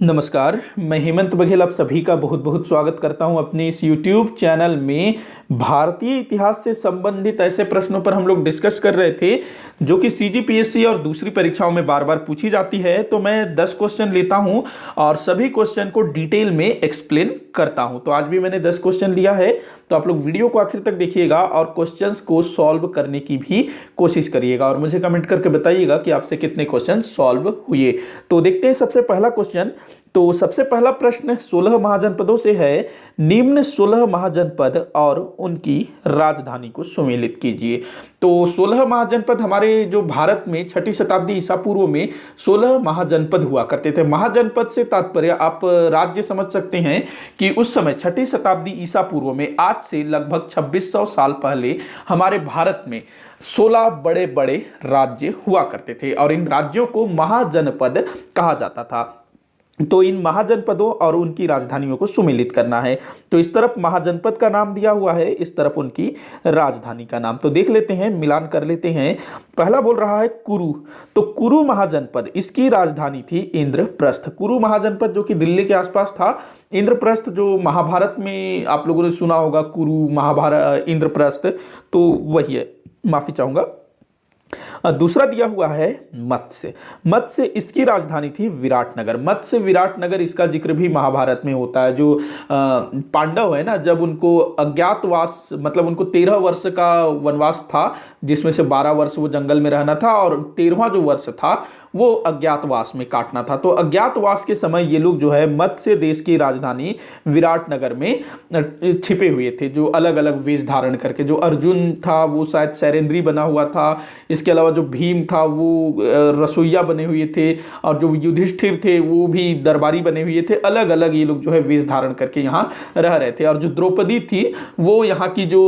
नमस्कार, मैं हेमंत बघेल आप सभी का बहुत बहुत स्वागत करता हूं अपने इस YouTube चैनल में। भारतीय इतिहास से संबंधित ऐसे प्रश्नों पर हम लोग डिस्कस कर रहे थे जो कि CGPSC और दूसरी परीक्षाओं में बार बार पूछी जाती है। तो मैं 10 क्वेश्चन लेता हूं और सभी क्वेश्चन को डिटेल में एक्सप्लेन करता हूं। तो आज भी मैंने 10 क्वेश्चन लिया है, तो आप लोग वीडियो को आखिर तक देखिएगा और क्वेश्चंस को सॉल्व करने की भी कोशिश करिएगा और मुझे कमेंट करके बताइएगा कि आपसे कितने क्वेश्चन सॉल्व हुए। तो देखते हैं सबसे पहला क्वेश्चन। तो सबसे पहला प्रश्न 16 महाजनपदों से है। निम्न 16 महाजनपद और उनकी राजधानी को सुमेलित कीजिए। तो 16 महाजनपद हमारे जो भारत में 6ठी शताब्दी ईसा पूर्व में 16 महाजनपद हुआ करते थे। महाजनपद से तात्पर्य आप राज्य समझ सकते हैं कि उस समय 6ठी शताब्दी ईसा पूर्व में आज से लगभग 2600 साल पहले हमारे भारत में 16 बड़े बड़े राज्य हुआ करते थे और इन राज्यों को महाजनपद कहा जाता था। तो इन महाजनपदों और उनकी राजधानियों को सुमेलित करना है। तो इस तरफ महाजनपद का नाम दिया हुआ है, इस तरफ उनकी राजधानी का नाम। तो देख लेते हैं, मिलान कर लेते हैं। पहला बोल रहा है कुरु। तो कुरु महाजनपद, इसकी राजधानी थी इंद्रप्रस्थ। कुरु महाजनपद जो कि दिल्ली के आसपास था। इंद्रप्रस्थ जो महाभारत में आप लोगों ने सुना होगा, कुरु महाभारत इंद्रप्रस्थ, तो वही है, माफी चाहूंगा। दूसरा दिया हुआ है मत्स्य। मत्स्य, इसकी राजधानी थी विराटनगर। मत्स्य विराटनगर, इसका जिक्र भी महाभारत में होता है। जो पांडव है ना, जब उनको अज्ञातवास, मतलब उनको 13 वर्ष का वनवास था, जिसमें से 12 वर्ष वो जंगल में रहना था और 13वां जो वर्ष था वो अज्ञातवास में काटना था। तो अज्ञातवास के समय ये लोग जो है मत्स्य देश की राजधानी विराटनगर में छिपे हुए थे, जो अलग अलग वेश धारण करके। जो अर्जुन था वो शायद सैरेंद्री बना हुआ था, इसके अलावा जो भीम था वो रसोइया बने हुए थे और जो युधिष्ठिर थे वो भी दरबारी बने हुए थे। अलग अलग ये लोग जो है वेश धारण करके यहाँ रह रहे थे। और जो द्रौपदी थी वो यहाँ की जो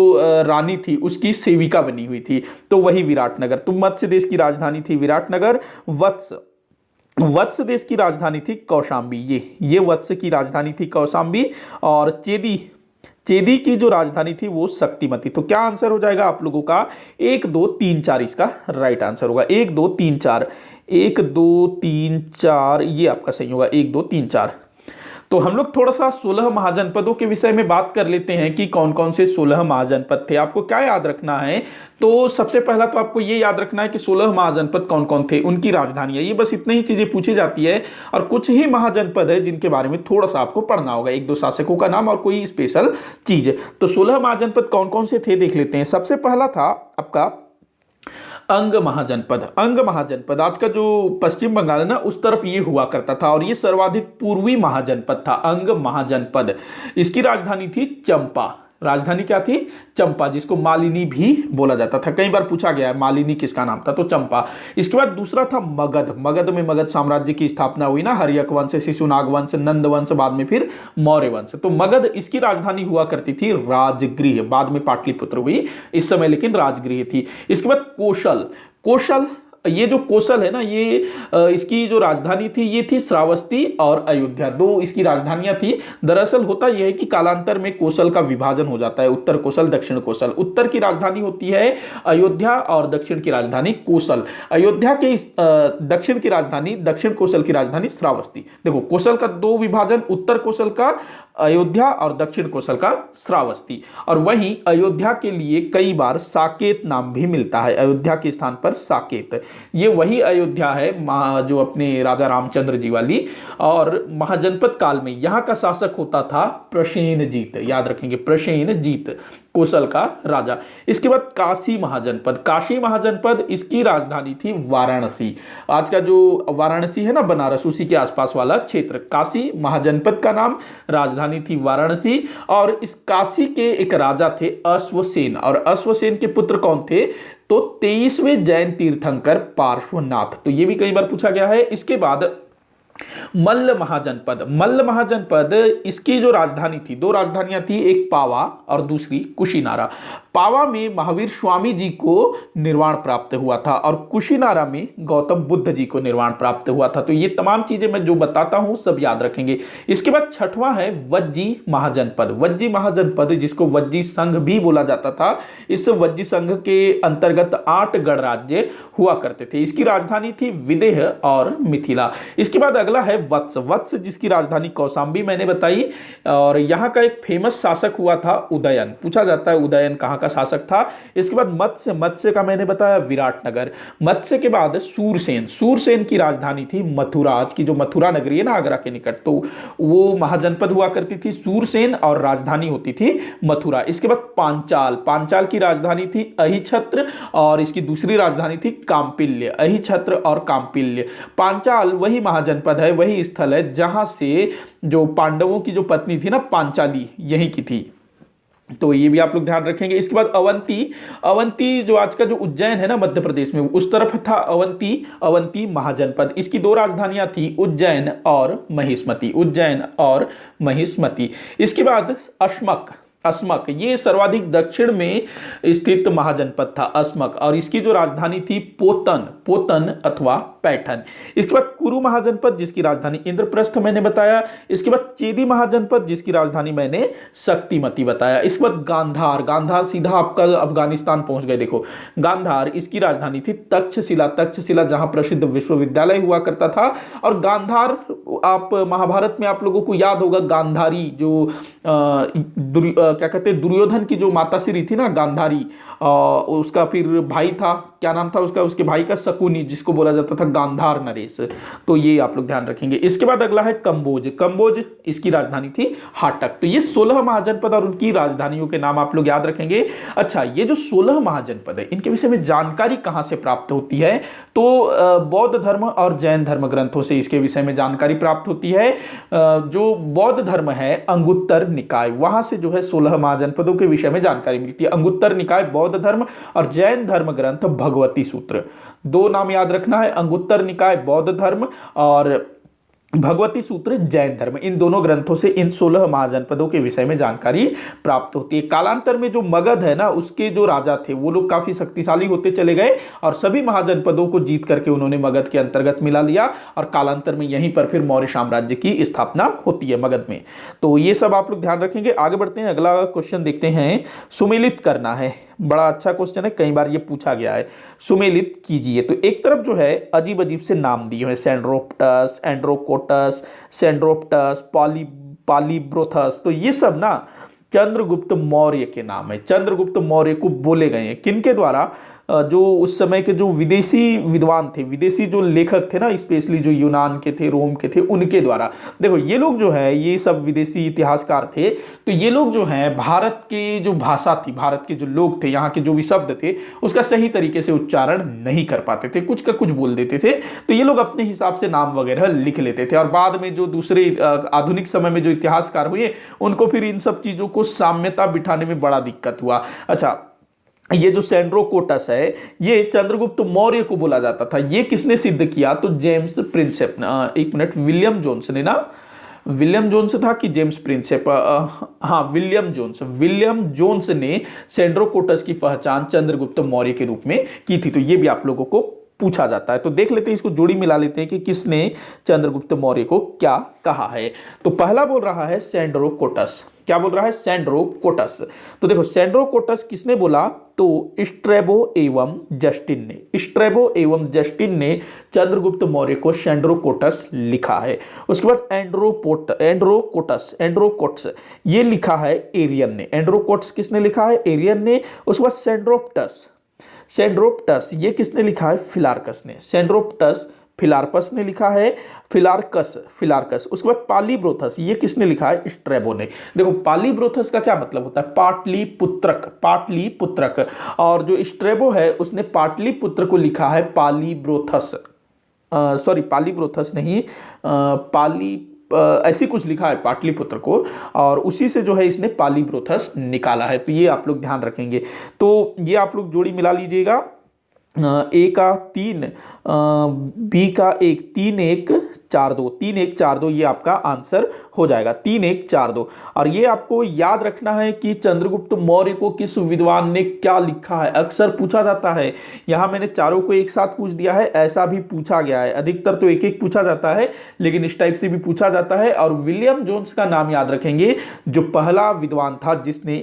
रानी थी उसकी सेविका बनी हुई थी। तो वही विराटनगर। तो मत्स्य देश की राजधानी थी विराटनगर। वत्स देश की राजधानी थी कौशाम्बी। ये वत्स की राजधानी थी कौशाम्बी। और चेदी की जो राजधानी थी वो शक्तिमती। तो क्या आंसर हो जाएगा आप लोगों का? 1 2 3 4 इसका राइट आंसर होगा। 1 2 3 4, 1 2 3 4 ये आपका सही होगा। 1 2 3 4। तो हम लोग थोड़ा सा 16 महाजनपदों के विषय में बात कर लेते हैं कि कौन कौन से 16 महाजनपद थे। आपको क्या याद रखना है? तो सबसे पहला तो आपको ये याद रखना है कि 16 महाजनपद कौन कौन थे, उनकी राजधानियां। ये बस इतनी ही चीजें पूछी जाती है और कुछ ही महाजनपद है जिनके बारे में थोड़ा सा आपको पढ़ना होगा, 1 2 शासकों का नाम और कोई स्पेशल चीज। तो 16 महाजनपद कौन कौन से थे देख लेते हैं। सबसे पहला था आपका अंग महाजनपद। अंग महाजनपद आज का जो पश्चिम बंगाल है ना, उस तरफ ये हुआ करता था और ये सर्वाधिक पूर्वी महाजनपद था। अंग महाजनपद, इसकी राजधानी थी चंपा। राजधानी क्या थी? चंपा, जिसको मालिनी भी बोला जाता था। कई बार पूछा गया है मालिनी किसका नाम था, तो चंपा। इसके बाद दूसरा था मगध। मगध में मगध साम्राज्य की स्थापना हुई ना, हर्यक वंश, शिशुनाग वंश, नंद वंश, बाद में फिर मौर्य वंश। तो मगध, इसकी राजधानी हुआ करती थी राजगृह, बाद में पाटलिपुत्र हुई, इस समय लेकिन राजगृह थी। इसके बाद कोशल, ये जो कोसल है ना, ये इसकी जो राजधानी थी ये थी श्रावस्ती और अयोध्या। 2 इसकी राजधानियां थी। दरअसल होता यह है कि कालांतर में कोसल का विभाजन हो जाता है, उत्तर कोसल, दक्षिण कोसल। उत्तर की राजधानी होती है अयोध्या और दक्षिण की राजधानी कोसल। अयोध्या के दक्षिण की राजधानी, दक्षिण कोसल की राजधानी श्रावस्ती। देखो, कोसल का 2 विभाजन, उत्तर कोसल का अयोध्या और दक्षिण कोसल का श्रावस्ती। और वहीं अयोध्या के लिए कई बार साकेत नाम भी मिलता है, अयोध्या के स्थान पर साकेत। ये वही अयोध्या है जो अपने राजा रामचंद्र जी वाली। और महाजनपद काल में यहाँ का शासक होता था प्रसेनजीत, याद रखेंगे, प्रसेनजीत, कोसल का राजा। इसके बाद काशी महाजनपद। काशी महाजनपद, इसकी राजधानी थी वाराणसी। आज का जो वाराणसी है ना, बनारस, उसी के आसपास वाला क्षेत्र। काशी महाजनपद का नाम, राजधानी थी वाराणसी। और इस काशी के एक राजा थे अश्वसेन, और अश्वसेन के पुत्र कौन थे? तो 23वें जैन तीर्थंकर पार्श्वनाथ। तो ये भी कई बार पूछा गया है। इसके बाद मल्ल महाजनपद, इसकी जो राजधानी थी, 2 राजधानियां थी, एक पावा और दूसरी कुशीनारा। पावा में महावीर स्वामी जी को निर्वाण प्राप्त हुआ था और कुशीनारा में गौतम बुद्ध जी को निर्वाण प्राप्त हुआ था। तो ये तमाम चीजें मैं जो बताता हूं सब याद रखेंगे। इसके बाद छठवां है वज्जी महाजनपद। वज्जी महाजनपद, जिसको वज्जी संघ भी बोला जाता था, इस वज्जी संघ के अंतर्गत 8 गणराज्य हुआ करते थे। इसकी राजधानी थी विदेह और मिथिला। इसके बाद अगला है वत्स। वत्स जिसकी राजधानी कौशाम्बी मैंने बताई। और यहाँ का एक फेमस शासक हुआ था उदयन, पूछा जाता है उदयन कहाँ का शासक था। इसके बाद मत्स्य, मत्स्य का मैंने बताया विराटनगर। मत्स्य के बाद सूरसेन, सूरसेन की राजधानी थी मथुरा, आज की जो मथुरा नगरी है ना आगरा के निकट, तो वो महाजनपद हुआ करती थी सूरसेन और राजधानी होती थी मथुरा। इसके बाद पांचाल, पांचाल की राजधानी थी अहिछत्र और इसकी दूसरी राजधानी थी काम्पिल्य। अहिछत्र और काम्पिल्य। पांचाल वही महाजनपद है, वही स्थल है जहां से जो पांडवों की जो पत्नी थी ना पांचाली, यहीं की थी, तो ये भी आप लोग ध्यान रखेंगे। इसके बाद अवंती, अवंती जो आज का जो उज्जैन है ना मध्य प्रदेश में, उस तरफ था अवंती, अवंती महाजनपद। इसकी दो राजधानियां थी, उज्जैन और महिष्मती, उज्जैन और महिष्मती। इसके बाद अस्मक, अस्मक ये सर्वाधिक दक्षिण में स्थित महाजनपद था अस्मक, और इसकी जो राजधानी थी पोतन, पोतन अथवा पैठन। इसके बाद कुरु महाजनपद जिसकी राजधानी इंद्रप्रस्थ मैंने बताया। इसके बाद चेदी महाजनपद जिसकी राजधानी मैंने शक्तिमती बताया। इसके बाद गांधार, गांधार सीधा आपका अफगानिस्तान पहुंच गए, देखो गांधार, इसकी राजधानी थी तक्षशिला, तक्षशिला जहां प्रसिद्ध विश्वविद्यालय हुआ करता था। और गांधार आप महाभारत में आप लोगों को याद होगा, गांधारी जो क्या कहते हैं दुर्योधन की जो माताश्री थी ना गांधारी, उसका फिर भाई था, क्या नाम था उसका, उसके भाई का शकुनी, जिसको बोला जाता था गांधार नरेश। तो ये आप लोग ध्यान रखेंगे। इसके बाद अगला है कंबोज, कंबोज इसकी राजधानी थी हाटक। तो ये 16 महाजनपद और उनकी राजधानियों के नाम आप लोग याद रखेंगे। अच्छा, ये जो 16 महाजनपद है इनके विषय में जानकारी कहां से प्राप्त होती है, तो बौद्ध धर्म और जैन धर्म ग्रंथों से इसके विषय में जानकारी प्राप्त होती है। जो बौद्ध धर्म है अंगुत्तर निकाय, वहां से जो है 16 महाजनपदों के विषय में जानकारी मिलती है। अंगुत्तर निकाय बौद्ध धर्म और जैन धर्म ग्रंथ भगवती सूत्र, दो नाम याद रखना है, अंगुत्तर निकाय बौद्ध धर्म और भगवती सूत्र जैन धर्म। इन दोनों ग्रंथों से इन 16 महाजनपदों के विषय में जानकारी प्राप्त होती है। कालांतर में जो मगध है ना उसके जो राजा थे वो लोग काफी शक्तिशाली होते चले गए और सभी महाजनपदों को जीत करके उन्होंने मगध के अंतर्गत मिला लिया और कालांतर में यहीं पर फिर मौर्य साम्राज्य की स्थापना होती है मगध में। तो ये सब आप लोग ध्यान रखेंगे। आगे बढ़ते हैं, अगला क्वेश्चन देखते हैं। सुमेलित करना है, बड़ा अच्छा क्वेश्चन है, कई बार ये पूछा गया है। सुमेलित कीजिए। तो एक तरफ जो है अजीब अजीब से नाम दिए हैं, सेंड्रोप्टस, एंड्रोकोटस, सेंड्रोप्टस, पालीब्रोथस, तो ये सब ना चंद्रगुप्त मौर्य के नाम है। चंद्रगुप्त मौर्य को बोले गए हैं किनके द्वारा, जो उस समय के जो विदेशी विद्वान थे, विदेशी जो लेखक थे ना, स्पेशली जो यूनान के थे, रोम के थे, उनके द्वारा। देखो ये लोग जो है ये सब विदेशी इतिहासकार थे, तो ये लोग जो हैं भारत की जो भाषा थी, भारत के जो लोग थे, यहाँ के जो भी शब्द थे उसका सही तरीके से उच्चारण नहीं कर पाते थे, कुछ का कुछ बोल देते थे। तो ये लोग अपने हिसाब से नाम वगैरह लिख लेते थे और बाद में जो दूसरे आधुनिक समय में जो इतिहासकार हुए उनको फिर इन सब चीज़ों को साम्यता बिठाने में बड़ा दिक्कत हुआ। अच्छा, ये जो सेंड्रोकोटस है ये चंद्रगुप्त मौर्य को बोला जाता था। ये किसने सिद्ध किया, तो जेम्स प्रिंसेप, एक मिनट, विलियम जोन्स ने ना, विलियम जोन्स था कि जेम्स प्रिंसेप, हाँ विलियम जोन्स, विलियम जोन्स ने सेंड्रोकोटस की पहचान चंद्रगुप्त मौर्य के रूप में की थी। तो ये भी आप लोगों को पूछा जाता है। तो देख लेते हैं, इसको जोड़ी मिला लेते हैं कि किसने चंद्रगुप्त मौर्य को क्या कहा है। तो पहला बोल रहा है सेंड्रोकोटस, क्या बोल रहा है, सेंड्रोकोटस। तो देखो सेंड्रोकोटस किसने बोला, तो स्ट्रैबो एवं जस्टिन ने, स्ट्रैबो एवं जस्टिन ने चंद्रगुप्त मौर्य को सेंड्रोकोटस लिखा है। उसके बाद एंड्रोकोटस ये लिखा है एरियन ने। एंड्रोकोटस किसने लिखा है, एरियन ने। उसके बाद सेंड्रोप्टस, सेंड्रोप्टस ये किसने लिखा है, फिलार्कस ने। सेंड्रोप्टस फिलार्पस ने लिखा है, फिलार्कस। उसके बाद पालीब्रोथस ये किसने लिखा है, स्ट्रैबो ने। देखो पालीब्रोथस का क्या मतलब होता है, पाटलिपुत्रक, पाटलिपुत्रक। और जो स्ट्रैबो है उसने पाटलिपुत्र को लिखा है पालीब्रोथस, सॉरी पालीब्रोथस नहीं, ऐसी कुछ लिखा है पाटलिपुत्र को, और उसी से जो है इसने पालीब्रोथस निकाला है। तो ये आप लोग ध्यान रखेंगे। तो ये आप लोग जोड़ी मिला लीजिएगा, ए का 3, बी का 1, 3 1 4 2, 3 1 4 2 ये आपका आंसर हो जाएगा, 3 1 4 2। और ये आपको याद रखना है कि चंद्रगुप्त मौर्य को किस विद्वान ने क्या लिखा है, अक्सर पूछा जाता है। यहाँ मैंने चारों को एक साथ पूछ दिया है, ऐसा भी पूछा गया है, अधिकतर तो एक एक पूछा जाता है लेकिन इस टाइप से भी पूछा जाता है। और विलियम जोन्स का नाम याद रखेंगे, जो पहला विद्वान था जिसने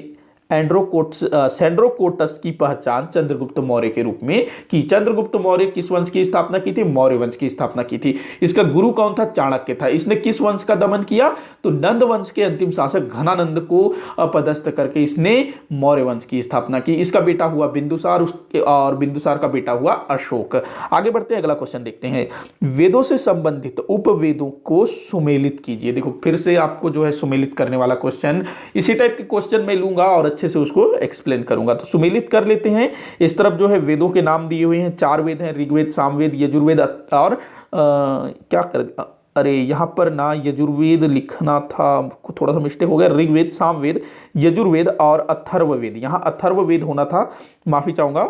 सेंड्रोकोटस की पहचान चंद्रगुप्त मौर्य के रूप में की। चंद्रगुप्त मौर्य किस वंश की स्थापना की थी? मौर्य वंश की स्थापना की थी। इसका गुरु कौन था? चाणक्य था। इसने किस वंश का दमन किया? तो नंद वंश के अंतिम शासक घनानंद को अपदस्थ करके इसने मौर्य वंश की स्थापना की। इसका बेटा हुआ बिंदुसार, और बिंदुसार का बेटा हुआ अशोक। आगे बढ़ते हैं, अगला क्वेश्चन देखते हैं। वेदों से संबंधित उपवेदों को सुमेलित कीजिए। देखो फिर से आपको जो है सुमेलित करने वाला क्वेश्चन, इसी टाइप के क्वेश्चन मैं लूंगा और अच्छे से उसको एक्सप्लेन करूंगा। तो सुमेलित कर लेते हैं। इस तरफ जो है वेदों के नाम दिए हुए हैं, 4 वेद हैं, ऋग्वेद, सामवेद, यजुर्वेद और क्या कर अरे यहाँ पर ना यजुर्वेद लिखना था, थोड़ा सा मिस्टेक हो गया। ऋग्वेद, सामवेद, यजुर्वेद और अथर्ववेद, यहाँ अथर्ववेद होना था, माफी चाहूंगा।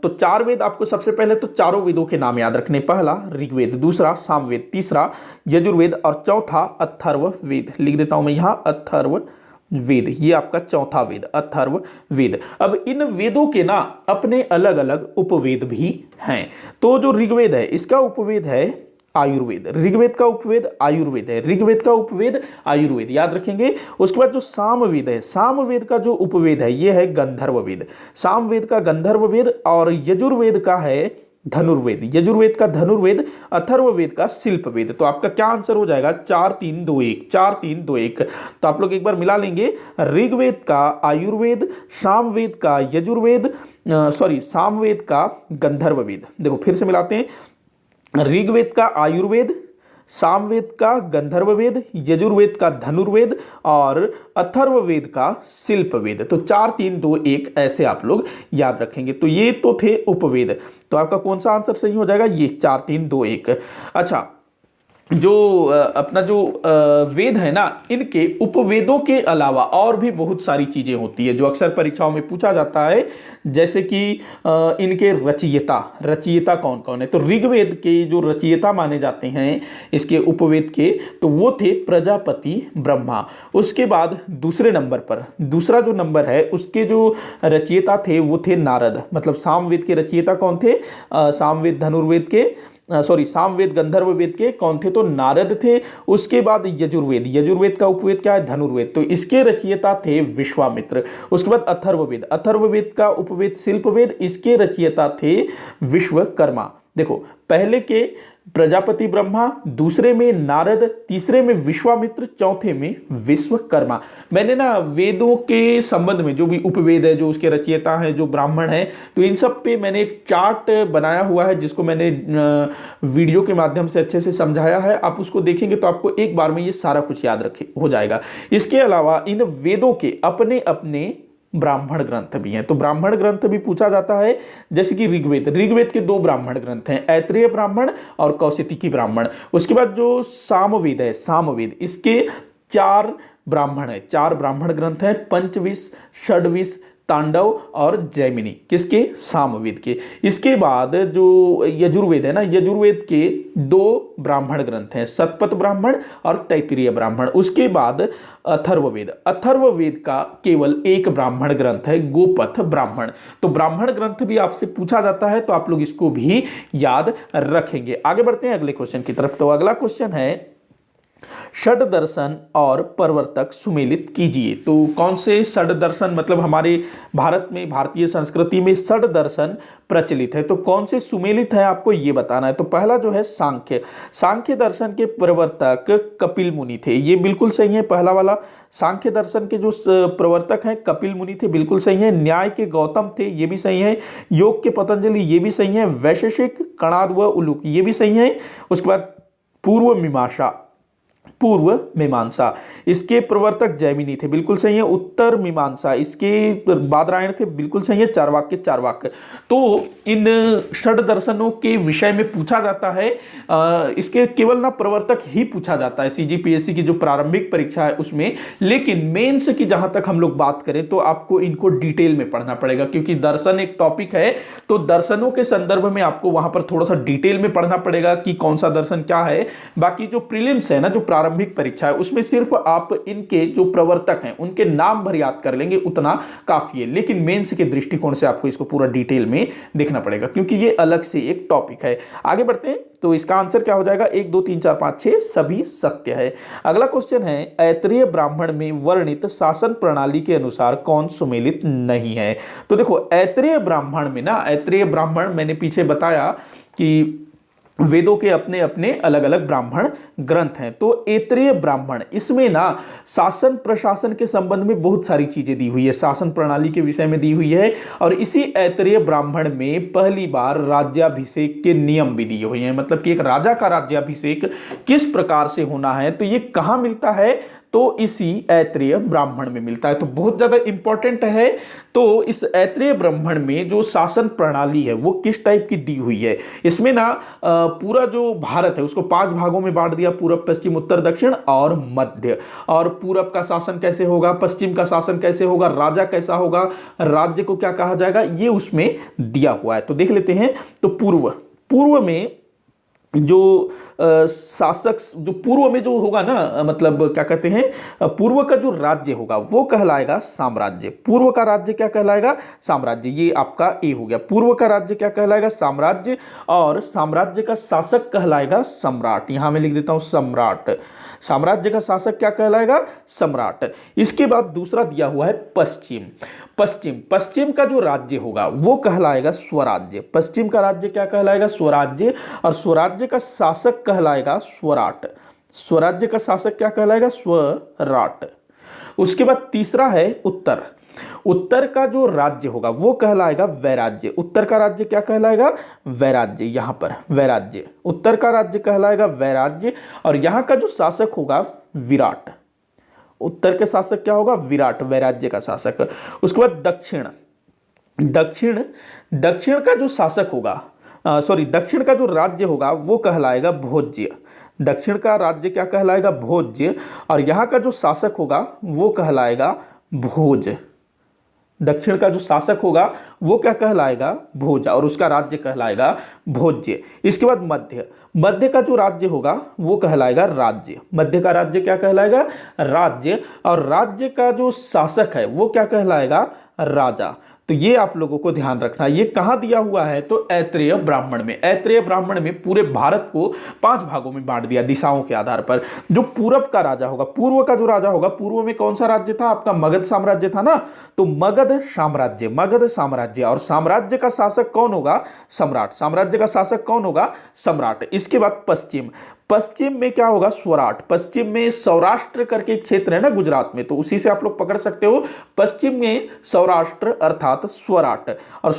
तो 4 वेद आपको सबसे पहले तो चारों वेदों के नाम याद रखने। पहला ऋग्वेद, दूसरा सामवेद, तीसरा यजुर्वेद और चौथा अथर्ववेद। लिख देता हूं मैं यहाँ अथर्ववेद, ये आपका चौथा वेद अथर्ववेद। अब इन वेदों के ना अपने अलग अलग उपवेद भी हैं। तो जो ऋग्वेद है इसका उपवेद है आयुर्वेद, ऋग्वेद का उपवेद आयुर्वेद है, ऋग्वेद का उपवेद आयुर्वेद, याद रखेंगे। उसके बाद जो सामवेद है, सामवेद का जो उपवेद है ये है गंधर्ववेद, सामवेद का गंधर्ववेद, और यजुर्वेद का है धनुर्वेद, यजुर्वेद का धनुर्वेद, अथर्ववेद का शिल्पवेद। तो आपका क्या आंसर हो जाएगा? 4 3 2 1, 4 3 2 1। तो आप लोग एक बार मिला लेंगे, ऋग्वेद का आयुर्वेद, सामवेद का यजुर्वेद, सामवेद का गंधर्ववेद। देखो फिर से मिलाते हैं, ऋग्वेद का आयुर्वेद, सामवेद का गंधर्ववेद, यजुर्वेद का धनुर्वेद और अथर्ववेद का शिल्पवेद। तो 4 3 2 1 ऐसे आप लोग याद रखेंगे। तो ये तो थे उपवेद। तो आपका कौन सा आंसर सही हो जाएगा? ये 4 3 2 1। अच्छा, जो अपना जो वेद है ना, इनके उपवेदों के अलावा और भी बहुत सारी चीजें होती है जो अक्सर परीक्षाओं में पूछा जाता है। जैसे कि इनके रचयिता कौन कौन है? तो ऋग्वेद के जो रचयिता माने जाते हैं इसके उपवेद के, तो वो थे प्रजापति ब्रह्मा। उसके बाद दूसरे नंबर पर, दूसरा जो नंबर है उसके जो रचयिता थे वो थे नारद। मतलब सामवेद के रचयिता कौन थे? सामवेद धनुर्वेद के सामवेद गंधर्ववेद के कौन थे? तो नारद थे। उसके बाद यजुर्वेद, यजुर्वेद का उपवेद क्या है? धनुर्वेद, तो इसके रचयिता थे विश्वामित्र। उसके बाद अथर्ववेद, अथर्ववेद का उपवेद शिल्पवेद, इसके रचयिता थे विश्वकर्मा। देखो पहले के प्रजापति ब्रह्मा, दूसरे में नारद, तीसरे में विश्वामित्र, चौथे में विश्वकर्मा। मैंने ना वेदों के संबंध में जो भी उपवेद है, जो उसके रचयिता हैं, जो ब्राह्मण हैं, तो इन सब पे मैंने एक चार्ट बनाया हुआ है जिसको मैंने वीडियो के माध्यम से अच्छे से समझाया है। आप उसको देखेंगे तो आपको एक बार में ये सारा कुछ याद रखे हो जाएगा। इसके अलावा इन वेदों के अपने अपने ब्राह्मण ग्रंथ भी हैं। तो ब्राह्मण ग्रंथ भी पूछा जाता है, जैसे कि ऋग्वेद के 2 ब्राह्मण ग्रंथ हैं, ऐत्रेय ब्राह्मण और कौशिकी ब्राह्मण। उसके बाद जो सामवेद है, सामवेद, इसके 4 ब्राह्मण है, 4 ब्राह्मण ग्रंथ हैं, पंचविश, षड्विश, तांडव और जैमिनी, किसके? सामवेद के। इसके बाद जो यजुर्वेद है ना, यजुर्वेद के 2 ब्राह्मण ग्रंथ हैं, शतपथ ब्राह्मण और तैत्तिरीय ब्राह्मण। उसके बाद अथर्ववेद, अथर्ववेद का केवल 1 ब्राह्मण ग्रंथ है, गोपथ ब्राह्मण। तो ब्राह्मण ग्रंथ भी आपसे पूछा जाता है, तो आप लोग इसको भी याद रखेंगे। आगे बढ़ते हैं अगले क्वेश्चन की तरफ। तो अगला क्वेश्चन है, षड दर्शन और प्रवर्तक सुमेलित कीजिए। तो कौन से षड दर्शन, मतलब हमारे भारत में, भारतीय संस्कृति में षड दर्शन प्रचलित है, तो कौन से सुमेलित है आपको ये बताना है। तो पहला जो है सांख्य, सांख्य दर्शन के प्रवर्तक कपिल मुनि थे, ये बिल्कुल सही है। पहला वाला सांख्य दर्शन के जो प्रवर्तक हैं कपिल मुनि थे, बिल्कुल सही है। न्याय के गौतम थे, ये भी सही है। योग के पतंजलि, ये भी सही है। वैशेषिक, कणाद व उलूक, ये भी सही है। उसके बाद पूर्व मीमांसा, इसके प्रवर्तक जैमिनी थे, बिल्कुल सही है। उत्तर मीमांसा, इसके बादरायण थे, बिल्कुल सही है। चार्वाक। तो इन षड दर्शनों के विषय में पूछा जाता है, इसके केवल ना प्रवर्तक ही पूछा जाता है सीजीपीएससी की जो प्रारंभिक परीक्षा है उसमें। लेकिन मेंस की जहां तक हम लोग बात करें तो आपको इनको डिटेल में पढ़ना पड़ेगा, क्योंकि दर्शन एक टॉपिक है, तो दर्शनों के संदर्भ में आपको वहां पर थोड़ा सा डिटेल में पढ़ना पड़ेगा कि कौन सा दर्शन क्या है। बाकी जो प्रीलिम्स है ना, जो प्रारंभिक परीक्षा है उसमें सिर्फ आप इनके जो प्रवर्तक हैं उनके नाम भर याद कर लेंगे उतना काफी है, लेकिन मेंस के दृष्टिकोण से आपको इसको पूरा डिटेल में देखना पड़ेगा क्योंकि ये अलग से एक टॉपिक है। आगे बढ़ते हैं तो इसका आंसर क्या हो जाएगा, 1 2 3 4 5 6 सभी सत्य है। अगला क्वेश्चन है, ऐतरेय ब्राह्मण में वर्णित शासन प्रणाली के अनुसार कौन सुमेलित नहीं है। तो देखो ऐतरेय ब्राह्मण में ना, ऐतरेय ब्राह्मण मैंने पीछे बताया कि वेदों के अपने अपने अलग अलग ब्राह्मण ग्रंथ हैं, तो ऐतरेय ब्राह्मण इसमें ना शासन प्रशासन के संबंध में बहुत सारी चीजें दी हुई है, शासन प्रणाली के विषय में दी हुई है। और इसी ऐतरेय ब्राह्मण में पहली बार राज्याभिषेक के नियम भी दिए हुए हैं, मतलब कि एक राजा का राज्याभिषेक किस प्रकार से होना है, तो ये कहाँ मिलता है, तो इसी ऐतरेय ब्राह्मण में मिलता है। तो बहुत ज्यादा इंपॉर्टेंट है। तो इस ऐतरेय ब्राह्मण में जो शासन प्रणाली है वो किस टाइप की दी हुई है, इसमें ना पूरा जो भारत है उसको 5 भागों में बांट दिया, पूरब पश्चिम उत्तर दक्षिण और मध्य। और पूरब का शासन कैसे होगा, पश्चिम का शासन कैसे होगा, राजा कैसा होगा, राज्य को क्या कहा जाएगा, ये उसमें दिया हुआ है। तो देख लेते हैं। तो पूर्व में जो शासक, जो पूर्व में जो होगा ना, मतलब क्या कहते हैं, पूर्व का जो राज्य होगा वो कहलाएगा साम्राज्य। पूर्व का राज्य क्या कहलाएगा, साम्राज्य। ये आपका ए हो गया। पूर्व का राज्य क्या कहलाएगा, साम्राज्य। और साम्राज्य का शासक कहलाएगा सम्राट। यहां मैं लिख देता हूं सम्राट। साम्राज्य का शासक क्या कहलाएगा, सम्राट। इसके बाद दूसरा दिया हुआ है पश्चिम। पश्चिम का जो राज्य होगा वो कहलाएगा स्वराज्य। पश्चिम का राज्य क्या कहलाएगा, स्वराज्य। और स्वराज्य का शासक कहलाएगा स्वराट। स्वराज्य का शासक क्या कहलाएगा, स्वराट। उसके बाद तीसरा है उत्तर का जो राज्य होगा वो कहलाएगा वैराज्य। उत्तर का राज्य क्या कहलाएगा, वैराज्य। यहां पर वैराज्य, उत्तर का राज्य कहलाएगा वैराज्य। और यहां का जो शासक होगा विराट। उत्तर के शासक क्या होगा, विराट, वैराज्य का शासक। उसके बाद दक्षिण का जो शासक होगा, दक्षिण का जो राज्य होगा वो कहलाएगा भोज्य। दक्षिण का राज्य क्या कहलाएगा, भोज्य। और यहां का जो शासक होगा वो कहलाएगा भोज। दक्षिण का जो शासक होगा वो क्या कहलाएगा, भोज। और उसका राज्य कहलाएगा भोज्य। इसके बाद मध्य का जो राज्य होगा वो कहलाएगा राज्य। मध्य का राज्य क्या कहलाएगा, राज्य। और राज्य का जो शासक है वो क्या कहलाएगा, राजा। तो ये आप लोगों को ध्यान रखना। ये कहां दिया हुआ है, तो ऐतरेय ब्राह्मण में। ऐतरेय ब्राह्मण में पूरे भारत को 5 भागों में बांट दिया दिशाओं के आधार पर। जो पूरब का राजा होगा, पूर्व का जो राजा होगा, पूर्व में कौन सा राज्य था आपका, मगध साम्राज्य था ना, तो मगध साम्राज्य। और साम्राज्य का शासक कौन होगा, सम्राट। साम्राज्य का शासक कौन होगा, सम्राट। इसके बाद पश्चिम में क्या होगा, स्वराट। पश्चिम में सौराष्ट्र करके एक क्षेत्र है ना गुजरात में, तो उसी से आप लोग पकड़ सकते हो। पश्चिम में सौराष्ट्र अर्थात स्वराट। और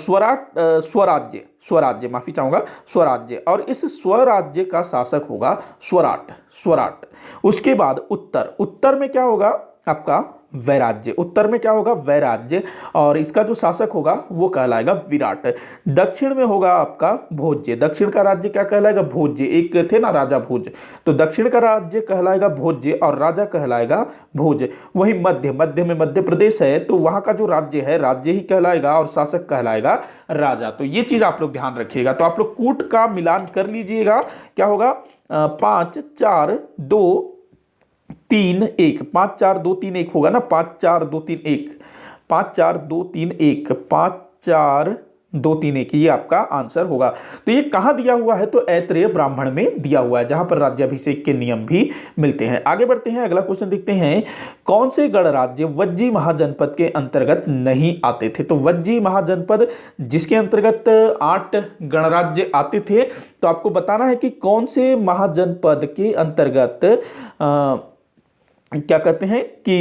स्वराज्य माफी चाहूंगा, स्वराज्य। और इस स्वराज्य का शासक होगा स्वराट। उसके बाद उत्तर में क्या होगा आपका, वैराज्य। उत्तर में क्या होगा, वैराज्य। और इसका जो शासक होगा वो कहलाएगा विराट। दक्षिण में होगा आपका भोज्य। दक्षिण का राज्य क्या कहलाएगा, भोज्य। एक थे ना राजा भोज, तो दक्षिण का राज्य कहलाएगा भोज्य और राजा कहलाएगा भोज। वहीं मध्य में मध्य प्रदेश है, तो वहां का जो राज्य है राज्य ही कहलाएगा और शासक कहलाएगा राजा। तो ये चीज आप लोग ध्यान रखिएगा। तो आप लोग कूट का मिलान कर लीजिएगा, क्या होगा, 5 4 2 3 1, 5 4 2 3 1 होगा ना, 5 4 2 3 1, 5 4 2 3 1, 5 4 2 3 1, ये आपका आंसर होगा। तो ये कहां दिया हुआ है, तो ऐतरेय ब्राह्मण में दिया हुआ है, जहां पर राज्याभिषेक के नियम भी मिलते हैं। आगे बढ़ते हैं, अगला क्वेश्चन देखते हैं। कौन से गणराज्य वज्जी महाजनपद के अंतर्गत नहीं आते थे। तो वज्जी महाजनपद जिसके अंतर्गत 8 गणराज्य आते थे, तो आपको बताना है कि कौन से महाजनपद के अंतर्गत क्या कहते हैं कि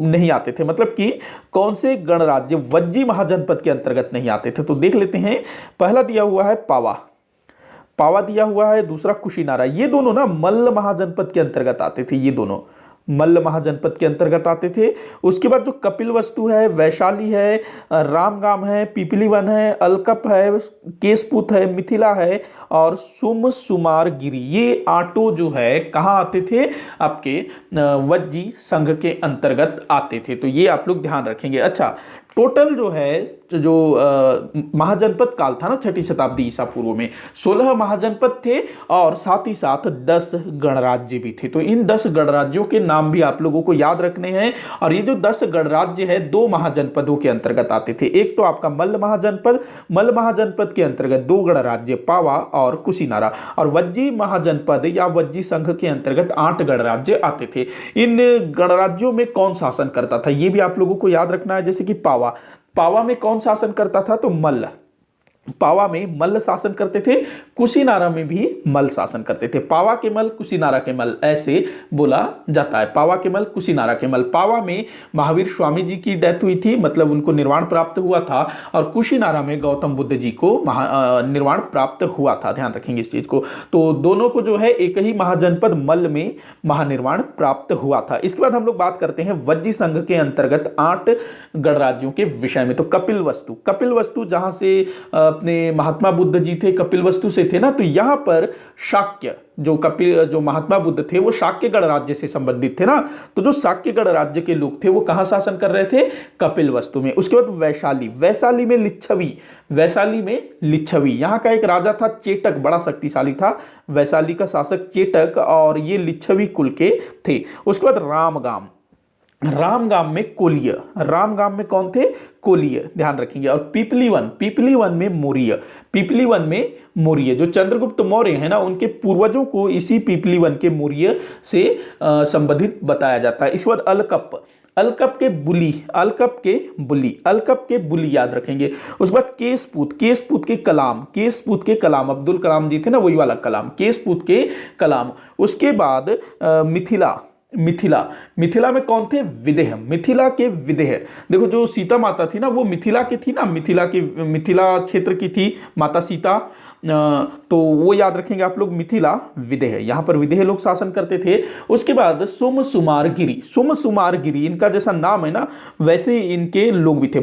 नहीं आते थे, मतलब कि कौन से गणराज्य वज्जी महाजनपद के अंतर्गत नहीं आते थे। तो देख लेते हैं। पहला दिया हुआ है पावा दिया हुआ है, दूसरा कुशीनारा। ये दोनों ना मल्ल महाजनपद के अंतर्गत आते थे, ये दोनों मल्ल महाजनपद के अंतर्गत आते थे। उसके बाद जो कपिलवस्तु है, वैशाली है, रामगाम है, पिपलीवन है, अलकप है, केशपुत है, मिथिला है और सुमार गिरी, ये 8 जो है कहाँ आते थे, आपके वज्जी संघ के अंतर्गत आते थे। तो ये आप लोग ध्यान रखेंगे। अच्छा, टोटल जो है जो महाजनपद काल था ना 6ठी शताब्दी ईसा पूर्व में, 16 महाजनपद थे और साथ ही साथ 10 गणराज्य भी थे। तो इन 10 गणराज्यों के नाम भी आप लोगों को याद रखने हैं। और ये जो 10 गणराज्य है 2 महाजनपदों के अंतर्गत आते थे। एक तो आपका मल्ल महाजनपद, मल्ल महाजनपद के अंतर्गत 2 गणराज्य पावा और कुशीनारा, और वज्जी महाजनपद या वज्जी संघ के अंतर्गत 8 गणराज्य आते थे। इन गणराज्यों में कौन शासन करता था ये भी आप लोगों को याद रखना है। जैसे कि पावा में कौन शासन करता था, तो मल्ल, पावा में मल्ल शासन करते थे, कुशीनारा में भी मल्ल शासन करते थे। पावा के मल्ल, कुशीनारा के मल्ल, ऐसे बोला जाता है। पावा के मल्ल, कुशीनारा के मल्ल। पावा में महावीर स्वामी जी की डेथ हुई थी, मतलब उनको निर्वाण प्राप्त हुआ था, और कुशीनारा में गौतम बुद्ध जी को निर्वाण प्राप्त हुआ था। ध्यान रखेंगे इस चीज को। तो दोनों को जो है एक ही महाजनपद मल्ल में महानिर्वाण प्राप्त हुआ था। इसके बाद हम लोग बात करते हैं वज्जी संघ के अंतर्गत 8 गणराज्यों के विषय में। तो कपिलवस्तु जहां से अपने महात्मा बुद्ध जी थे, कपिलवस्तु से थे ना, तो यहां पर शाक्य जो महात्मा बुद्ध थे वो शाक्य गणराज्य से संबंधित थे ना, तो जो शाक्य गणराज्य के लोग थे वो कहां शासन कर रहे थे, कपिलवस्तु में। उसके बाद वैशाली में लिच्छवी, यहां का एक राजा था चेटक, बड़ा शक्तिशाली था, वैशाली का शासक चेटक, और ये लिच्छवी कुल के थे। उसके बाद रामगाम में कोलिय, रामगाम में कौन थे, कोलिय, ध्यान रखेंगे। और पीपलीवन में मौर्य, जो चंद्रगुप्त मौर्य है ना, उनके पूर्वजों को इसी पीपलीवन के मौर्य से संबंधित बताया जाता है। इसके बाद अलकप के बुली याद रखेंगे। उसके बाद केसपूत के कलाम, अब्दुल कलाम जी थे ना, वही वाला कलाम, केसपूत के कलाम। उसके बाद मिथिला में कौन थे, मिथिला के विदेह। देखो जो सीता माता थी ना वो मिथिला की थी ना, मिथिला क्षेत्र की थी माता सीता, तो वो याद रखेंगे आप लोग, मिथिला विदेह, यहां पर विदेह लोग शासन करते थे। उसके बाद सुमसुमारगिरी, इनका जैसा नाम है ना वैसे इनके लोग भी थे,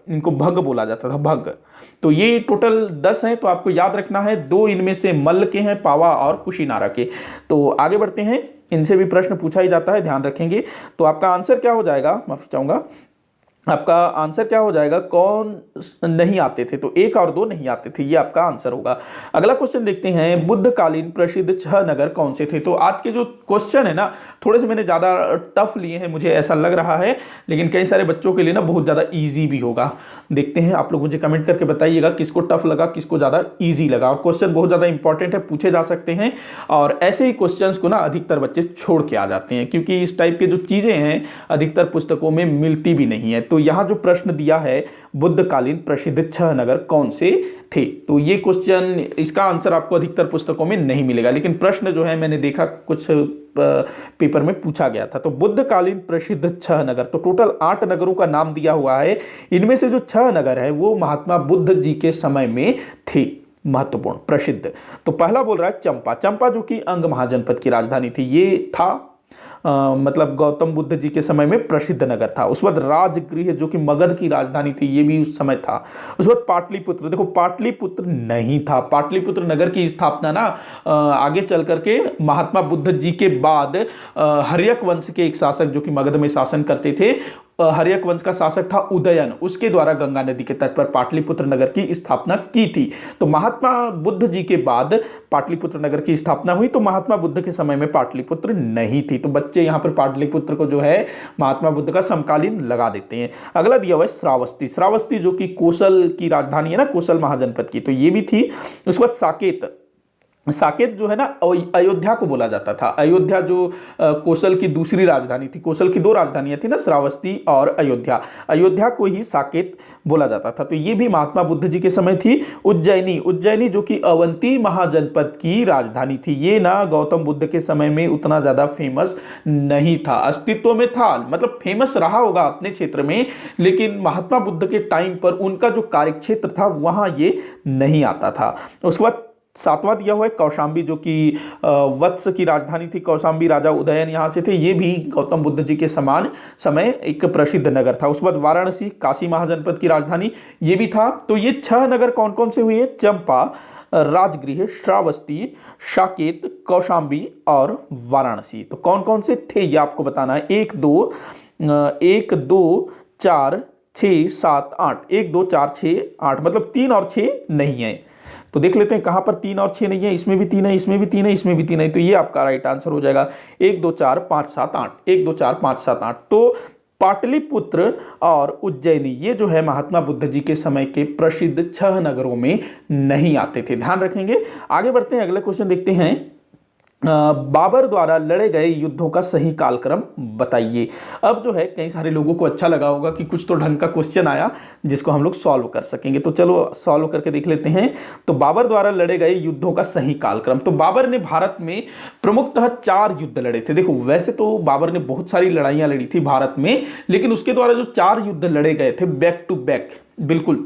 इनको भग बोला जाता था, भग। तो ये टोटल 10 हैं, तो आपको याद रखना है। 2 इनमें से मल्ल के हैं, पावा और कुशीनारा के। तो आगे बढ़ते हैं, इनसे भी प्रश्न पूछा ही जाता है, ध्यान रखेंगे। तो आपका आंसर क्या हो जाएगा, माफी चाहूंगा, आपका आंसर क्या हो जाएगा, कौन नहीं आते थे, तो 1 और 2 नहीं आते थे, ये आपका आंसर होगा। अगला क्वेश्चन देखते हैं, बुद्धकालीन प्रसिद्ध 6 नगर कौन से थे। तो आज के जो क्वेश्चन है ना थोड़े से मैंने ज़्यादा टफ लिए हैं, मुझे ऐसा लग रहा है, लेकिन कई सारे बच्चों के लिए ना बहुत ज़्यादा ईजी भी होगा। देखते हैं, आप लोग मुझे कमेंट करके बताइएगा किसको टफ लगा, किसको ज़्यादा ईजी लगा। और क्वेश्चन बहुत ज़्यादा इंपॉर्टेंट है, पूछे जा सकते हैं, और ऐसे ही क्वेश्चंस को ना अधिकतर बच्चे छोड़ के आ जाते हैं, क्योंकि इस टाइप के जो चीज़ें हैं अधिकतर पुस्तकों में मिलती भी नहीं है। तो यहाँ जो प्रश्न दिया है, बुद्धकालीन प्रसिद्ध 6 नगर कौन से थे, तो ये क्वेश्चन, इसका आंसर आपको अधिकतर पुस्तकों में नहीं मिलेगा, लेकिन प्रश्न जो है मैंने देखा कुछ पेपर में पूछा गया था। तो बुद्धकालीन प्रसिद्ध 6 नगर, तो टोटल 8 नगरों का नाम दिया हुआ है। इनमें से जो 6 नगर है वो महात्मा बुद्ध जी के समय में थे महत्वपूर्ण, प्रसिद्ध। तो पहला बोल रहा है चंपा, जो कि अंग महाजनपद की राजधानी थी, ये था मतलब गौतम बुद्ध जी के समय में प्रसिद्ध नगर था। उस बाद राजगृह, जो कि मगध की राजधानी थी, ये भी उस समय था। उस बाद पाटलिपुत्र, देखो पाटलिपुत्र नहीं था, पाटलिपुत्र नगर की स्थापना ना आगे चल करके महात्मा बुद्ध जी के बाद हर्यक वंश के एक शासक जो कि मगध में शासन करते थे, हर्यक वंश का शासक था उदयन, उसके द्वारा गंगा नदी के तट पर पाटलिपुत्र नगर की स्थापना की थी। तो महात्मा बुद्ध जी के बाद पाटलिपुत्र नगर की स्थापना हुई, तो महात्मा बुद्ध के समय में पाटलिपुत्र नहीं थी। तो बच्चे यहाँ पर पाटलिपुत्र को जो है महात्मा बुद्ध का समकालीन लगा देते हैं। अगला दिया हुआ है श्रावस्ती, जो कि कोसल की राजधानी है ना, कोसल महाजनपद की, तो ये भी थी। उसके बाद साकेत जो है ना अयोध्या को बोला जाता था। अयोध्या जो कोसल की दूसरी राजधानी थी, कोसल की 2 राजधानियां थी ना, श्रावस्ती और अयोध्या को ही साकेत बोला जाता था। तो ये भी महात्मा बुद्ध जी के समय थी। उज्जैनी जो कि अवंती महाजनपद की राजधानी थी, ये ना गौतम बुद्ध के समय में उतना ज्यादा फेमस नहीं था, अस्तित्व में था, मतलब फेमस रहा होगा अपने क्षेत्र में, लेकिन महात्मा बुद्ध के टाइम पर उनका जो कार्यक्षेत्र था वहां ये नहीं आता था। उसके बाद 7वां दिया हुआ है कौशाम्बी, जो कि वत्स की राजधानी थी। कौशाम्बी राजा उदयन यहाँ से थे, ये भी गौतम बुद्ध जी के समान समय एक प्रसिद्ध नगर था। उसके बाद वाराणसी, काशी महाजनपद की राजधानी, ये भी था। तो ये 6 नगर कौन कौन से हुए, चंपा, राजगृह, श्रावस्ती, साकेत, कौशाम्बी और वाराणसी। तो कौन कौन से थे ये आपको बताना है, 1 2 4 6 7 8, 1 2 4 6 8, मतलब 3 और 6 नहीं है। तो देख लेते हैं कहाँ पर 3 और 6 नहीं है, इसमें भी 3 है, इसमें भी 3 है, इसमें भी 3 है, तो ये आपका राइट आंसर हो जाएगा 1 2 4 5 7 8, 1 2 4 5 7 8। तो पाटलिपुत्र और उज्जैनी ये जो है महात्मा बुद्ध जी के समय के प्रसिद्ध 6 नगरों में नहीं आते थे, ध्यान रखेंगे। आगे बढ़ते हैं, अगला क्वेश्चन देखते हैं। बाबर द्वारा लड़े गए युद्धों का सही कालक्रम बताइए। अब जो है कई सारे लोगों को अच्छा लगा होगा कि कुछ तो ढंग का क्वेश्चन आया जिसको हम लोग सॉल्व कर सकेंगे, तो चलो सॉल्व करके देख लेते हैं। तो बाबर द्वारा लड़े गए युद्धों का सही कालक्रम, तो बाबर ने भारत में प्रमुखतः 4 युद्ध लड़े थे। देखो वैसे तो बाबर ने बहुत सारी लड़ाइयां लड़ी थी भारत में, लेकिन उसके द्वारा जो 4 युद्ध लड़े गए थे बैक टू बैक, बिल्कुल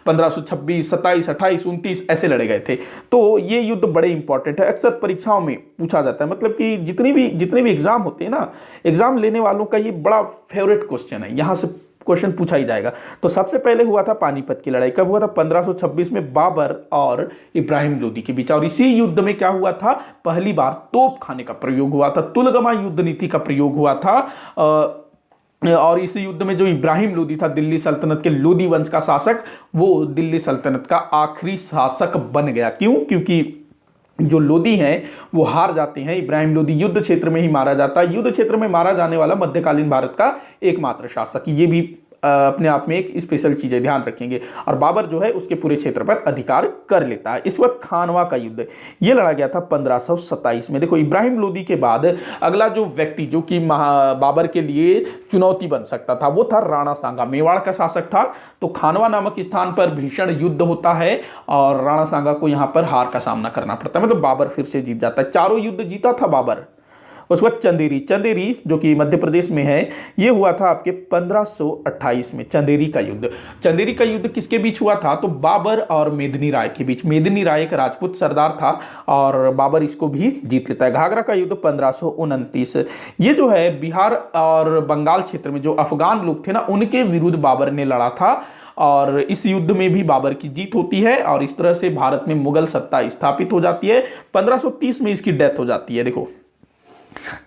1526, 27, 28, 29 ऐसे लड़े गए थे। तो ये युद्ध बड़े इंपॉर्टेंट है, अक्सर परीक्षाओं में पूछा जाता है, मतलब कि जितने भी एग्जाम होते हैं ना, एग्जाम लेने वालों का ये बड़ा फेवरेट क्वेश्चन है, यहाँ से क्वेश्चन पूछा ही जाएगा। तो सबसे पहले हुआ था पानीपत की लड़ाई, कब हुआ था? 1526 में बाबर और इब्राहिम लोदी के बीच, और इसी युद्ध में क्या हुआ था? पहली बार तोप खाने का प्रयोग हुआ था, तुलगमा युद्ध नीति का प्रयोग हुआ था। और इस युद्ध में जो इब्राहिम लोदी था, दिल्ली सल्तनत के लोदी वंश का शासक, वो दिल्ली सल्तनत का आखिरी शासक बन गया। क्यों? क्योंकि जो लोदी हैं वो हार जाते हैं, इब्राहिम लोदी युद्ध क्षेत्र में ही मारा जाता है। युद्ध क्षेत्र में मारा जाने वाला मध्यकालीन भारत का एकमात्र शासक, ये भी अपने आप में एक स्पेशल चीज है, ध्यान रखेंगे। और बाबर जो है उसके पूरे क्षेत्र पर अधिकार कर लेता है। इस वक्त खानवा का युद्ध ये लड़ा गया था 1527 में। देखो इब्राहिम लोदी के बाद अगला जो व्यक्ति जो कि बाबर के लिए चुनौती बन सकता था वो था राणा सांगा, मेवाड़ का शासक था। तो खानवा नामक स्थान पर भीषण युद्ध होता है और राणा सांगा को यहाँ पर हार का सामना करना पड़ता है, मतलब बाबर फिर से जीत जाता है। 4 युद्ध जीता था बाबर। उसके बाद चंदेरी जो कि मध्य प्रदेश में है, ये हुआ था आपके 1528 में, चंदेरी का युद्ध। चंदेरी का युद्ध किसके बीच हुआ था? तो बाबर और मेदिनी राय के बीच। मेदिनी राय एक राजपूत सरदार था और बाबर इसको भी जीत लेता है। घाघरा का युद्ध 1529, ये जो है बिहार और बंगाल क्षेत्र में जो अफगान लोग थे ना, उनके विरुद्ध बाबर ने लड़ा था और इस युद्ध में भी बाबर की जीत होती है और इस तरह से भारत में मुगल सत्ता स्थापित हो जाती है। 1530 में इसकी डेथ हो जाती है। देखो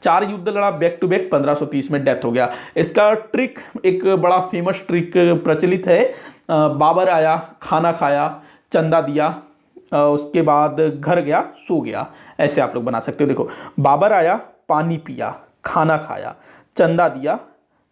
4 युद्ध लड़ा बैक टू बैक, 1530 में डेथ हो गया। इसका ट्रिक, एक बड़ा फेमस ट्रिक प्रचलित है, बाबर आया, खाना खाया, चंदा दिया, उसके बाद घर गया, सो गया, ऐसे आप लोग बना सकते हो। देखो बाबर आया, पानी पिया, खाना खाया, चंदा दिया,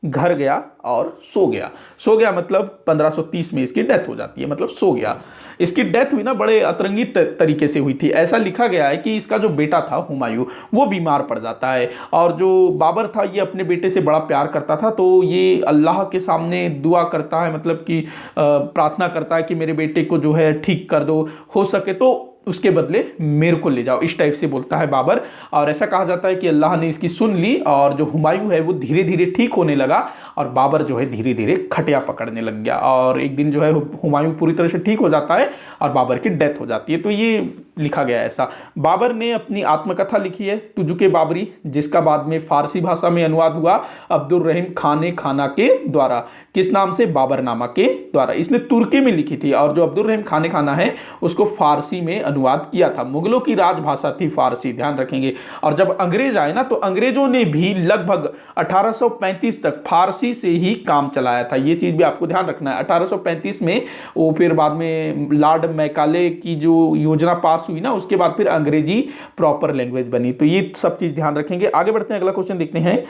घर गया और सो गया। सो गया मतलब 1530 में इसकी डेथ हो जाती है, मतलब सो गया। इसकी डेथ हुई ना बड़े अतरंगी तरीके से हुई थी। ऐसा लिखा गया है कि इसका जो बेटा था हुमायूं, वो बीमार पड़ जाता है और जो बाबर था ये अपने बेटे से बड़ा प्यार करता था, तो ये अल्लाह के सामने दुआ करता है, मतलब कि प्रार्थना करता है कि मेरे बेटे को जो है ठीक कर दो, हो सके तो उसके बदले मेरे को ले जाओ, इस टाइप से बोलता है बाबर। और ऐसा कहा जाता है कि अल्लाह ने इसकी सुन ली और जो हुमायूं है वो धीरे धीरे ठीक होने लगा और बाबर जो है धीरे धीरे खटिया पकड़ने लग गया और एक दिन जो है हुमायूं पूरी तरह से ठीक हो जाता है और बाबर की डेथ हो जाती है। तो ये लिखा गया है ऐसा। बाबर ने अपनी आत्मकथा लिखी है तुजुके बाबरी, जिसका बाद में फारसी भाषा में अनुवाद हुआ अब्दुल रहीम खाने खाना के द्वारा। किस नाम से? बाबरनामा के द्वारा। इसने तुर्की में लिखी थी और जो अब्दुल रहीम खाने खाना है उसको फारसी में अनुवाद किया था। मुगलों की राजभाषा थी फारसी, ध्यान रखेंगे। और जब अंग्रेज आए ना तो अंग्रेजों ने भी लगभग 1835 तक फारसी से ही काम चलाया था। ये चीज भी आपको ध्यान रखना है। 1835 में वो फिर बाद में लॉर्ड मैकाले की जो योजना पास हुई ना, उसके बाद फिर अंग्रेजी प्रॉपर लैंग्वेज बनी। तो ये सब चीज ध्यान रखेंगे। आगे बढ़ते हैं, अगला क्वेश्चन देखते हैं।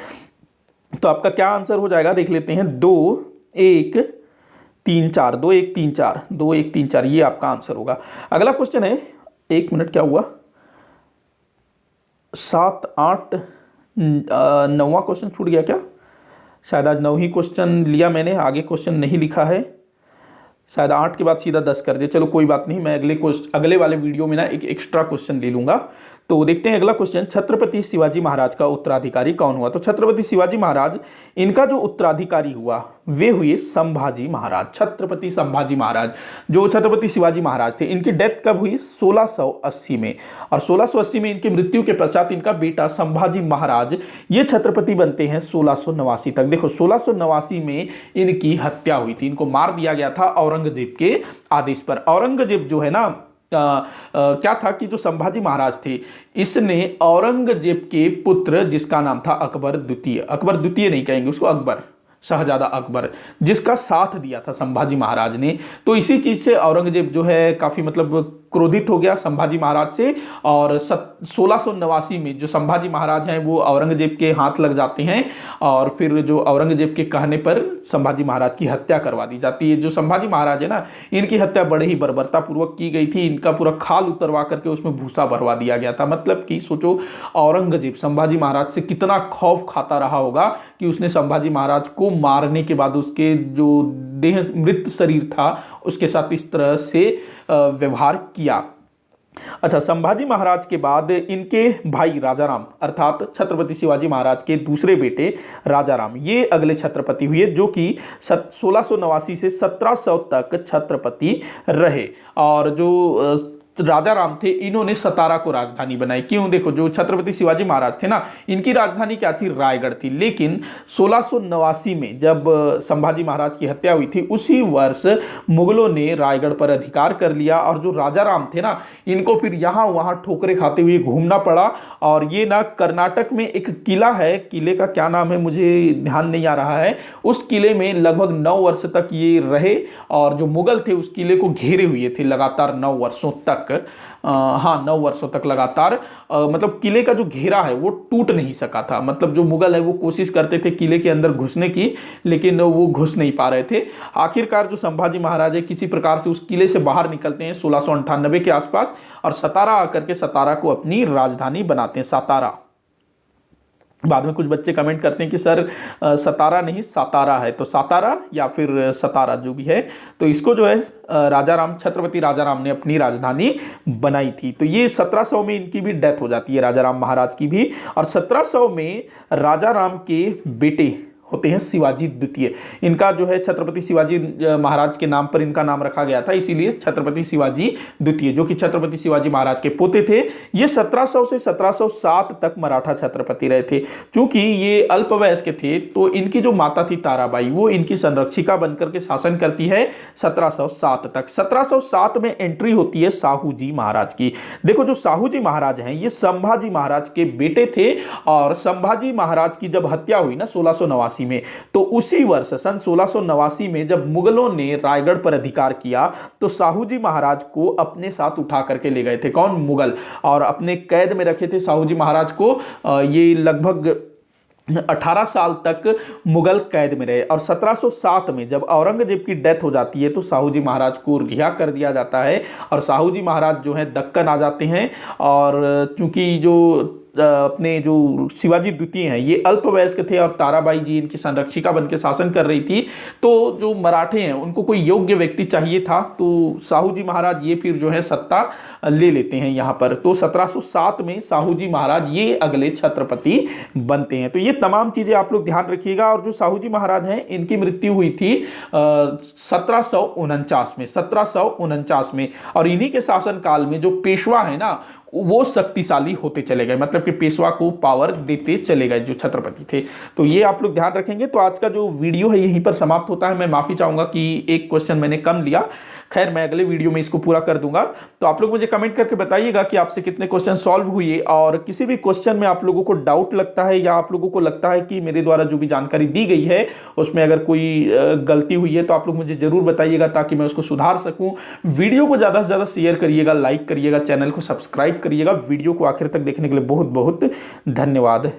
तो आपका क्या आंसर हो जाएगा देख लेते हैं। 2 1 3 4, 2 1 3 4, 2 1 3 4, ये आपका आंसर होगा। अगला क्वेश्चन है, 1 मिनट, क्या हुआ, 7 8 9वां क्वेश्चन छूट गया क्या? शायद आज 9 ही क्वेश्चन लिया मैंने, आगे क्वेश्चन नहीं लिखा है, शायद 8 के बाद सीधा 10 कर दिया। चलो कोई बात नहीं, मैं अगले वाले वीडियो में ना एक एक्स्ट्रा क्वेश्चन ले लूंगा। तो देखते हैं अगला क्वेश्चन। छत्रपति शिवाजी महाराज का उत्तराधिकारी कौन हुआ? तो छत्रपति शिवाजी महाराज, इनका जो उत्तराधिकारी हुआ वे हुए संभाजी महाराज। छत्रपति संभाजी महाराज, जो छत्रपति शिवाजी महाराज थे, इनकी डेथ कब हुई? 1680 में। और 1680 में इनकी मृत्यु के पश्चात इनका बेटा संभाजी महाराज ये छत्रपति बनते हैं 1689 तक। देखो 1689 में इनकी हत्या हुई थी, इनको मार दिया गया था औरंगजेब के आदेश पर। औरंगजेब जो है ना, क्या था कि जो संभाजी महाराज थे, इसने औरंगजेब के पुत्र जिसका नाम था अकबर द्वितीय, अकबर द्वितीय नहीं कहेंगे उसको, अकबर, शहजादा अकबर, जिसका साथ दिया था संभाजी महाराज ने। तो इसी चीज से औरंगजेब जो है काफी मतलब क्रोधित हो गया संभाजी महाराज से, और 1689 में जो संभाजी महाराज हैं वो औरंगजेब के हाथ लग जाते हैं, और फिर जो औरंगजेब के कहने पर संभाजी महाराज की हत्या करवा दी जाती है। जो संभाजी महाराज है ना, इनकी हत्या बड़े ही बर्बरता पूर्वक की गई थी। इनका पूरा खाल उतरवा करके उसमें भूसा भरवा दिया गया था। मतलब कि सोचो औरंगजेब संभाजी महाराज से कितना खौफ खाता रहा होगा कि उसने संभाजी महाराज को मारने के बाद उसके जो देह मृत शरीर था उसके साथ इस तरह से व्यवहार किया। अच्छा, संभाजी महाराज के बाद इनके भाई राजाराम अर्थात छत्रपति शिवाजी महाराज के दूसरे बेटे राजाराम, ये अगले छत्रपति हुए, जो कि 1689 से 1700 तक छत्रपति रहे। और जो राजाराम थे, इन्होंने सतारा को राजधानी बनाई। क्यों? देखो, जो छत्रपति शिवाजी महाराज थे ना, इनकी राजधानी क्या थी? रायगढ़ थी। लेकिन 1689 में जब संभाजी महाराज की हत्या हुई थी, उसी वर्ष मुगलों ने रायगढ़ पर अधिकार कर लिया, और जो राजाराम थे ना, इनको फिर यहाँ वहाँ ठोकरे खाते हुए घूमना पड़ा। और ये ना कर्नाटक में एक किला है, किले का क्या नाम है मुझे ध्यान नहीं आ रहा है, उस किले में लगभग 9 वर्ष तक ये रहे, और जो मुगल थे उस किले को घेरे हुए थे लगातार 9 वर्षों तक। 9 वर्षों तक लगातार मतलब किले का जो घेरा है वो टूट नहीं सका था। मतलब जो मुगल है वो कोशिश करते थे किले के अंदर घुसने की, लेकिन वो घुस नहीं पा रहे थे। आखिरकार जो संभाजी महाराज है किसी प्रकार से उस किले से बाहर निकलते हैं 1698 के आसपास, और सतारा आकर के सतारा को अपनी राजधानी बनाते हैं, सतारा। बाद में कुछ बच्चे कमेंट करते हैं कि सर सतारा नहीं सातारा है, तो सातारा या फिर सतारा जो भी है, तो इसको जो है राजाराम, छत्रपति राजाराम ने अपनी राजधानी बनाई थी। तो ये 1700 में इनकी भी डेथ हो जाती है, राजाराम महाराज की भी। और 1700 में राजाराम के बेटे होते हैं शिवाजी द्वितीय। इनका जो है छत्रपति शिवाजी महाराज के नाम पर इनका नाम रखा गया था, इसीलिए छत्रपति शिवाजी द्वितीय, जो कि छत्रपति शिवाजी महाराज के पोते थे। ये 1700 से 1707 तक मराठा छत्रपति रहे थे। चूंकि ये अल्पवयस्क थे, तो इनकी जो माता थी ताराबाई, वो इनकी संरक्षिका बनकर के शासन करती है 1707 तक। 1707 में एंट्री होती है साहू जी महाराज की। देखो, जो साहू जी महाराज हैं ये संभाजी महाराज के बेटे थे, और संभाजी महाराज की जब हत्या हुई ना 1689 में, तो उसी वर्ष सन 1689 में जब मुगलों ने रायगढ़ पर अधिकार किया, तो साहू जी महाराज को अपने साथ उठा करके ले गए थे। कौन? मुगल। और अपने कैद में रखे थे साहू जी महाराज को। ये लगभग 18 साल तक मुगल कैद में रहे। और 1707 में जब औरंगजेब की डेथ हो जाती है, तो साहू जी महाराज को रिहा कर दिया जाता है, और साहू जी महाराज जो है दक्कन आ जाते हैं। और चूंकि जो अपने जो शिवाजी द्वितीय हैं ये अल्पवयस्क थे, और ताराबाई जी इनकी संरक्षिका बनकर शासन कर रही थी, तो जो मराठे हैं उनको कोई योग्य व्यक्ति चाहिए था, तो साहू जी महाराज ये फिर जो है सत्ता ले लेते हैं यहाँ पर। तो 1707 में साहू जी महाराज ये अगले छत्रपति बनते हैं। तो ये तमाम चीजें आप लोग ध्यान रखिएगा। और जो साहू जी महाराज हैं इनकी मृत्यु हुई थी 1749 में। और इन्हीं के शासन काल में जो पेशवा है ना, वो शक्तिशाली होते चले गए, मतलब कि पेशवा को पावर देते चले गए जो छत्रपति थे। तो ये आप लोग ध्यान रखेंगे। तो आज का जो वीडियो है यहीं पर समाप्त होता है। मैं माफी चाहूंगा कि एक क्वेश्चन मैंने कम लिया, खैर मैं अगले वीडियो में इसको पूरा कर दूंगा। तो आप लोग मुझे कमेंट करके बताइएगा कि आपसे कितने क्वेश्चन सॉल्व हुए, और किसी भी क्वेश्चन में आप लोगों को डाउट लगता है, या आप लोगों को लगता है कि मेरे द्वारा जो भी जानकारी दी गई है उसमें अगर कोई गलती हुई है, तो आप लोग मुझे जरूर बताइएगा ताकि मैं उसको सुधार सकूं। वीडियो को ज़्यादा से ज़्यादा शेयर करिएगा, लाइक करिएगा, चैनल को सब्सक्राइब करिएगा। वीडियो को आखिर तक देखने के लिए बहुत बहुत धन्यवाद।